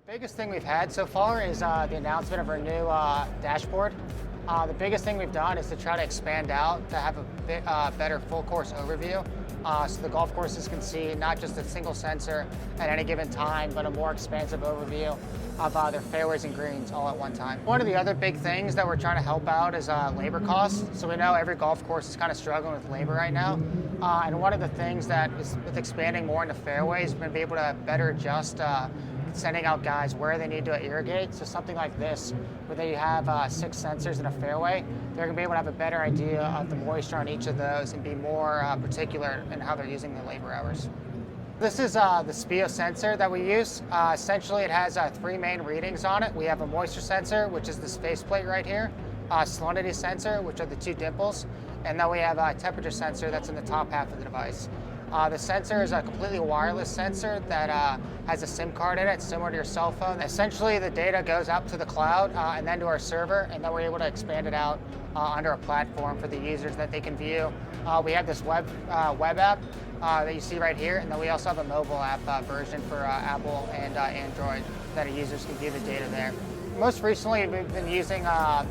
Biggest thing we've had so far is the announcement of our new dashboard. The biggest thing we've done is to try to expand out to have a bit better full course overview. So the golf courses can see not just a single sensor at any given time, but a more expansive overview of their fairways and greens all at one time. One of the other big things that we're trying to help out is labor costs. So we know every golf course is kind of struggling with labor right now. And one of the things that is with expanding more into fairways, we're going to be able to better adjust sending out guys where they need to irrigate. So something like this, where they have 6 sensors in a fairway, they're going to be able to have a better idea of the moisture on each of those and be more particular in how they're using the labor hours. This is the Spiio sensor that we use. Essentially, it has 3 main readings on it. We have a moisture sensor, which is this faceplate right here, a salinity sensor, which are the 2 dimples, and then we have a temperature sensor that's in the top half of the device. The sensor is a completely wireless sensor that has a SIM card in it, similar to your cell phone. Essentially, the data goes up to the cloud and then to our server, and then we're able to expand it out under a platform for the users that they can view. We have this web app that you see right here, and then we also have a mobile app version for Apple and Android that users can view the data there. Most recently, we've been using, a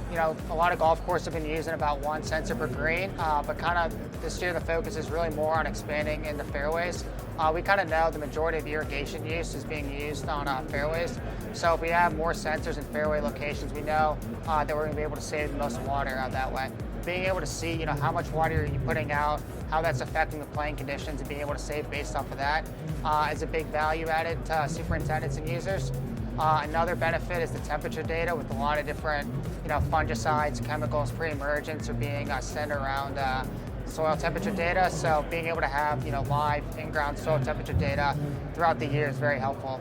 lot of golf courses have been using about 1 sensor per green, but kind of this year the focus is really more on expanding into fairways. We kind of know the majority of irrigation use is being used on fairways, so if we have more sensors in fairway locations, we know that we're going to be able to save the most water out that way. Being able to see, how much water you're putting out, how that's affecting the playing conditions, and being able to save based off of that is a big value added to superintendents and users. Another benefit is the temperature data with a lot of different, fungicides, chemicals, pre-emergence are being sent around soil temperature data. So being able to have, live in-ground soil temperature data throughout the year is very helpful.